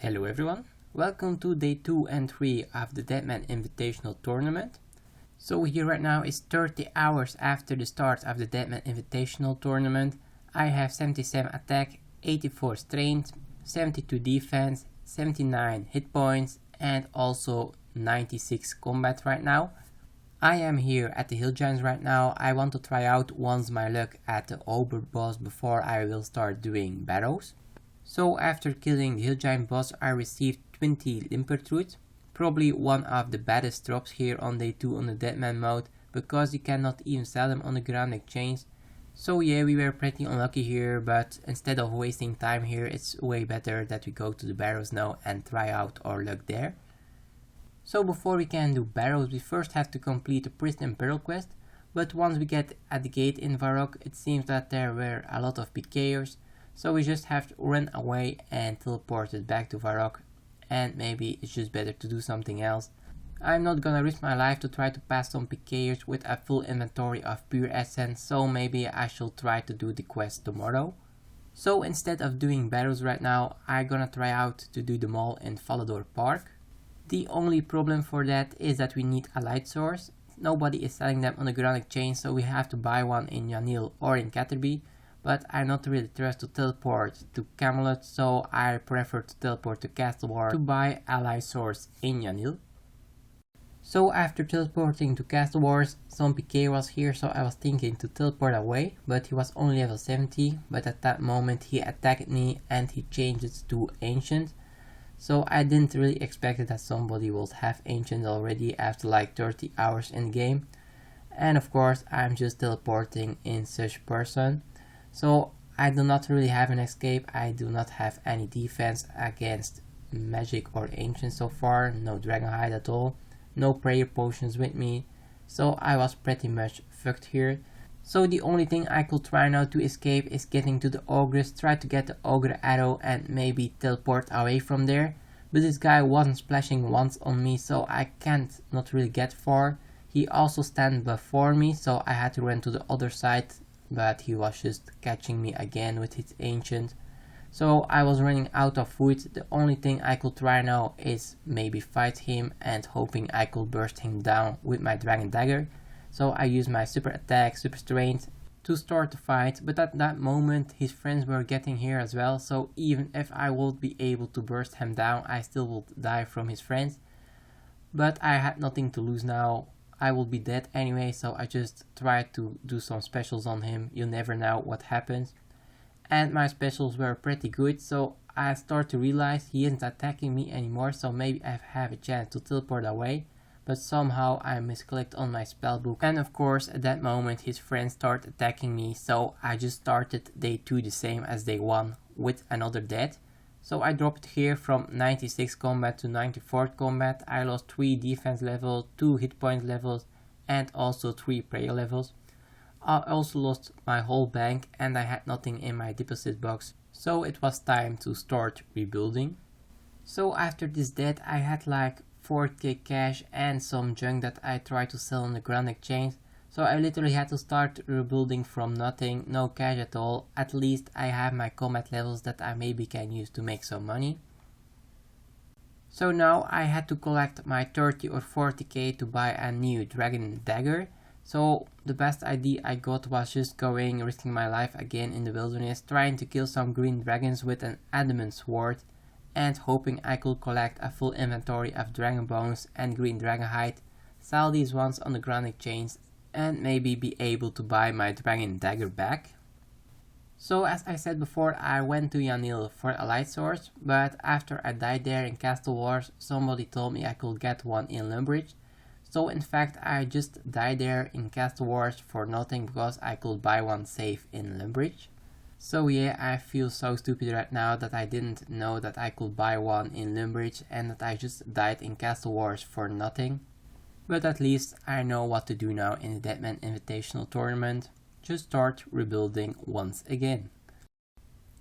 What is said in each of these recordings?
Hello everyone, welcome to day 2 and 3 of the Deadman Invitational Tournament. So here right now is 30 hours after the start of the Deadman Invitational Tournament. I have 77 attack, 84 strength, 72 defense, 79 hit points and also 96 combat right now. I am here at the Hill Giants right now. I want to try out once my luck at the Ogre boss before I will start doing Barrows. So after killing the Hill Giant boss, I received 20 Limper Truth, probably one of the baddest drops here on day 2 on the Deadman mode, because you cannot even sell them on the ground exchange. So yeah, we were pretty unlucky here, but instead of wasting time here, it's way better that we go to the Barrows now and try out our luck there. So before we can do Barrows, we first have to complete the Prison and Peril quest, but once we get at the gate in Varrock, it seems that there were a lot of PKers. So we just have to run away and teleport it back to Varrock, and maybe it's just better to do something else. I'm not gonna risk my life to try to pass some PKers with a full inventory of pure essence, so maybe I shall try to do the quest tomorrow. So instead of doing Barrows right now, I'm gonna try out to do them all in Falador Park. The only problem for that is that we need a light source. Nobody is selling them on the ground exchange, so we have to buy one in Yanil or in Caterby. But I not really trust to teleport to Camelot, so I prefer to teleport to Castle War to buy a light source in Yanil. So after teleporting to Castle Wars, some PK was here, so I was thinking to teleport away, but he was only level 70, but at that moment he attacked me and he changed it to Ancient. So I didn't really expect that somebody would have Ancient already after like 30 hours in the game. And of course I'm just teleporting in such person. So I do not really have an escape, I do not have any defense against magic or ancient so far, no dragon hide at all, no prayer potions with me, so I was pretty much fucked here. So the only thing I could try now to escape is getting to the Ogres, try to get the Ogre arrow and maybe teleport away from there. But this guy wasn't splashing once on me, so I can't not really get far. He also stand before me, so I had to run to the other side. But he was just catching me again with his ancient. So I was running out of food. The only thing I could try now is maybe fight him and hoping I could burst him down with my dragon dagger. So I used my super attack, super strength to start the fight, but at that moment his friends were getting here as well, so even if I would be able to burst him down, I still would die from his friends. But I had nothing to lose now. I will be dead anyway, so I just tried to do some specials on him. You never know what happens. And my specials were pretty good, so I start to realize he isn't attacking me anymore, so maybe I have a chance to teleport away. But somehow I misclicked on my spellbook, and of course at that moment his friends start attacking me, so I just started day 2 the same as day 1 with another death. So I dropped here from 96 combat to 94 combat. I lost 3 defense levels, 2 hit point levels and also 3 prayer levels. I also lost my whole bank and I had nothing in my deposit box. So it was time to start rebuilding. So after this death I had like 4k cash and some junk that I tried to sell on the Grand Exchange. So I literally had to start rebuilding from nothing, no cash at all. At least I have my combat levels that I maybe can use to make some money. So now I had to collect my 30 or 40k to buy a new dragon dagger. So the best idea I got was just risking my life again in the wilderness, trying to kill some green dragons with an adamant sword and hoping I could collect a full inventory of dragon bones and green dragon hide, sell these ones on the Grand Exchange and maybe be able to buy my dragon dagger back. So as I said before, I went to Yanil for a light source, but after I died there in Castle Wars, somebody told me I could get one in Lumbridge. So in fact I just died there in Castle Wars for nothing because I could buy one safe in Lumbridge. So yeah, I feel so stupid right now that I didn't know that I could buy one in Lumbridge and that I just died in Castle Wars for nothing. But at least I know what to do now in the Deadman Invitational Tournament. Just start rebuilding once again.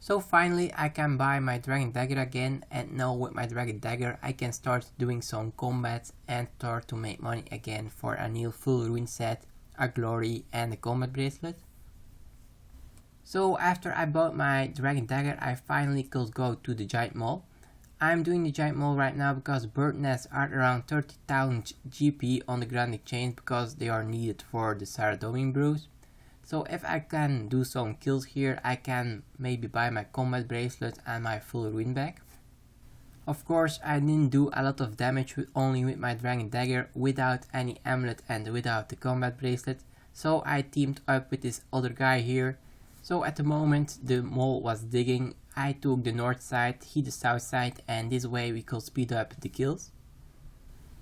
So finally I can buy my dragon dagger again, and now with my dragon dagger I can start doing some combats and start to make money again for a new full rune set, a glory and a combat bracelet. So after I bought my dragon dagger I finally could go to the giant mall. I'm doing the giant mole right now because bird nests are around 30,000 GP on the ground exchange because they are needed for the Saradomin brews. So if I can do some kills here, I can maybe buy my combat bracelet and my full rune back. Of course, I didn't do a lot of damage only with my dragon dagger, without any amulet and without the combat bracelet. So I teamed up with this other guy here. So at the moment the mole was digging, I took the north side, he the south side, and this way we could speed up the kills.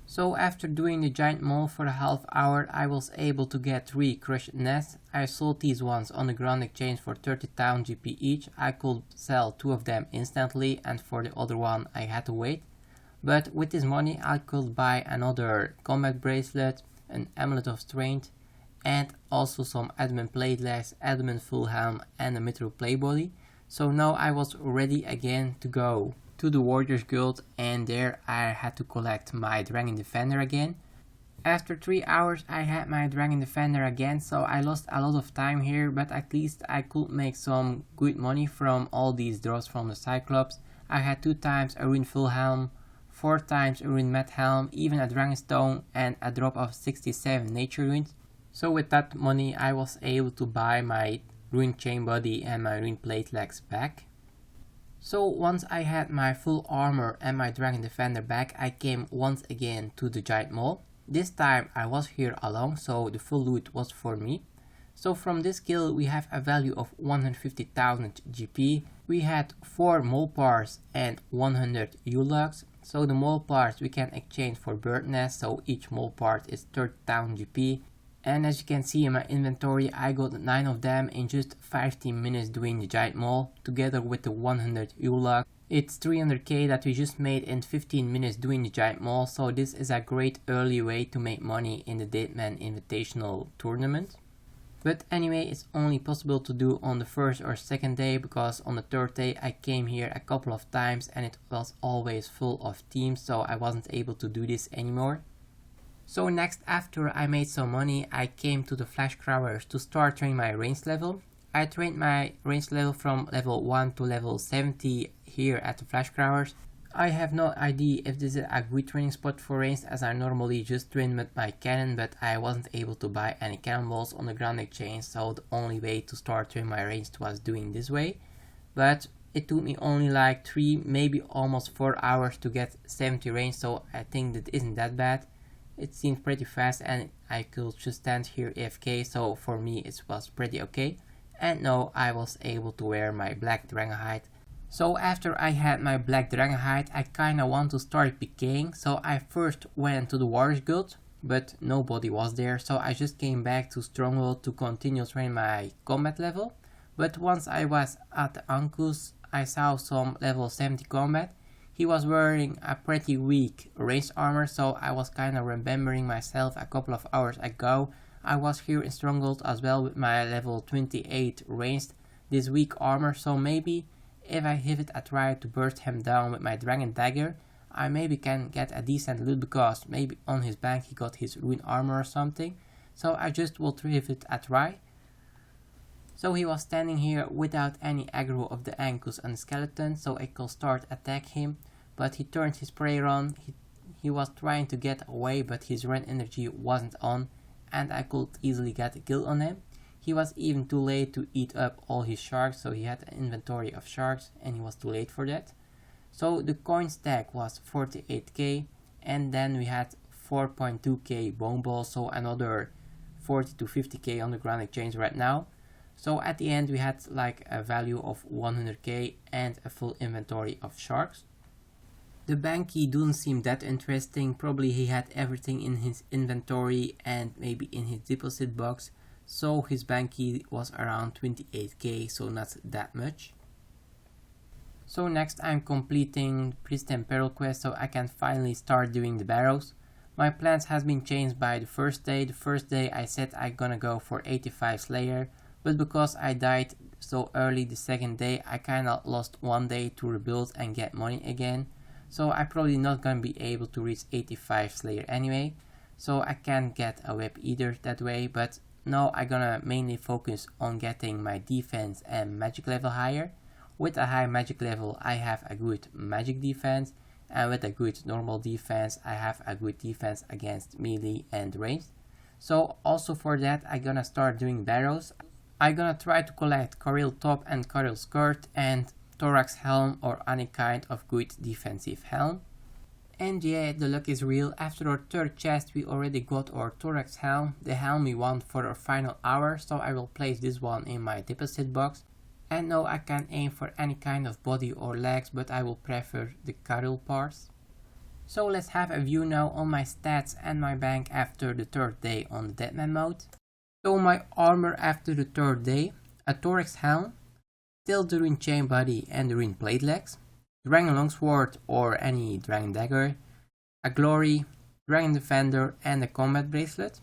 So after doing the giant mole for a half hour, I was able to get 3 crushed nests. I sold these ones on the ground exchange for 30,000 GP each. I could sell 2 of them instantly, and for the other one I had to wait. But with this money I could buy another combat bracelet, an amulet of strength, and also some admin plate legs, admin full helm, and a mithril plate body. So now I was ready again to go to the Warriors Guild, and there I had to collect my Dragon Defender again. After 3 hours I had my Dragon Defender again, so I lost a lot of time here, but at least I could make some good money from all these draws from the Cyclops. I had 2 times a rune full helm, 4 times a rune matte helm, even a Dragonstone, and a drop of 67 nature runes. So with that money I was able to buy my rune chain body and my rune plate legs back. So once I had my full armor and my Dragon Defender back, I came once again to the giant mole. This time I was here alone, so the full loot was for me. So from this kill we have a value of 150,000 GP. We had 4 mole parts and 100 U-logs. So the mole parts we can exchange for bird nests, so each mole part is 30,000 GP. And as you can see in my inventory, I got 9 of them in just 15 minutes doing the giant mole, together with the 100 U-log. It's 300k that we just made in 15 minutes doing the giant mole, so this is a great early way to make money in the Deadman Invitational tournament. But anyway, it's only possible to do on the first or second day, because on the third day I came here a couple of times and it was always full of teams, so I wasn't able to do this anymore. So next, after I made some money, I came to the flash crawlers to start training my range level. I trained my range level from level 1 to level 70 here at the flash crawlers. I have no idea if this is a good training spot for range, as I normally just train with my cannon, but I wasn't able to buy any cannonballs on the ground exchange, so the only way to start training my range was doing this way. But it took me only like 3, maybe almost 4 hours to get 70 range, so I think that isn't that bad. It seemed pretty fast and I could just stand here AFK, so for me it was pretty okay. And now I was able to wear my black dragon hide. So after I had my black dragon hide, I kinda want to start PKing, so I first went to the Warriors Guild, but nobody was there, so I just came back to Stronghold to continue training my combat level. But once I was at the Ancus, I saw some level 70 combat. He was wearing a pretty weak ranged armor, so I was kinda remembering myself a couple of hours ago. I was here in Stronghold as well with my level 28 ranged, this weak armor, so maybe if I give it a try to burst him down with my dragon dagger, I maybe can get a decent loot, because maybe on his back he got his rune armor or something. So I just will give it a try. So he was standing here without any aggro of the ankles and the skeleton, so I could start attack him, but he turned his prayer on. He was trying to get away, but his rend energy wasn't on, and I could easily get a kill on him. He was even too late to eat up all his sharks, so he had an inventory of sharks and he was too late for that. So the coin stack was 48k, and then we had 4.2k bone balls, so another 40 to 50k on the ground exchange right now. So at the end we had like a value of 100k and a full inventory of sharks. The banky doesn't seem that interesting, probably he had everything in his inventory and maybe in his deposit box, so his banky was around 28k, so not that much. So next I'm completing Priest and Peril quest, so I can finally start doing the Barrows. My plans has been changed by the first day. The first day I said I'm gonna go for 85 Slayer, but because I died so early the second day, I kinda lost one day to rebuild and get money again. So I'm probably not gonna be able to reach 85 Slayer anyway, so I can't get a whip either that way, but now I'm gonna mainly focus on getting my defense and magic level higher. With a high magic level I have a good magic defense, and with a good normal defense I have a good defense against melee and ranged. So also for that I'm gonna start doing Barrows. I'm gonna try to collect Coryll top and Coryll skirt and thorax helm or any kind of good defensive helm. And yeah, the luck is real. After our third chest we already got our thorax helm, the helm we want for our final hour, so I will place this one in my deposit box. And now I can aim for any kind of body or legs, but I will prefer the Coryll parts. So let's have a view now on my stats and my bank after the third day on the Deadman mode. So my armor after the third day: a thorax helm, still the rune chain body and the rune plate legs, dragon longsword or any dragon dagger, a glory, dragon defender and a combat bracelet.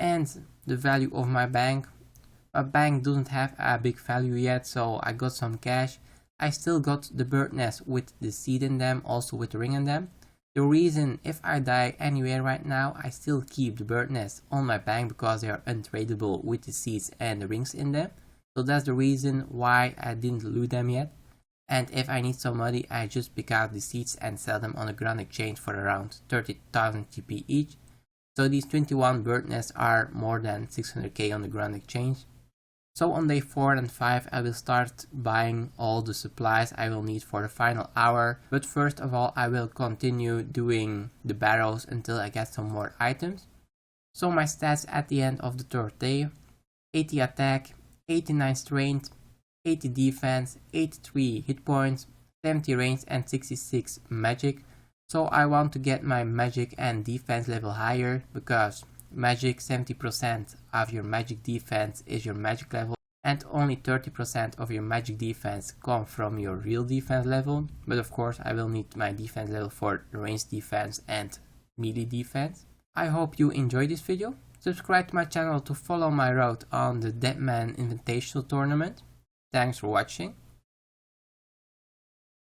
And the value of my bank: my bank doesn't have a big value yet, so I got some cash. I still got the bird nest with the seed in them, also with the ring in them. The reason, if I die anywhere right now, I still keep the bird nest on my bank because they are untradeable with the seeds and the rings in them. So that's the reason why I didn't loot them yet. And if I need some money, I just pick out the seeds and sell them on the ground exchange for around 30,000 TP each. So these 21 bird nests are more than 600k on the ground exchange. So on day 4 and 5 I will start buying all the supplies I will need for the final hour. But first of all I will continue doing the barrows until I get some more items. So my stats at the end of the third day: 80 attack, 89 strength, 80 defense, 83 hit points, 70 range and 66 magic. So I want to get my magic and defense level higher, because magic 70% of your magic defense is your magic level, and only 30% of your magic defense come from your real defense level. But of course I will need my defense level for ranged defense and melee defense. I hope you enjoyed this video. Subscribe to my channel to follow my route on the Deadman Invitational Tournament. Thanks for watching.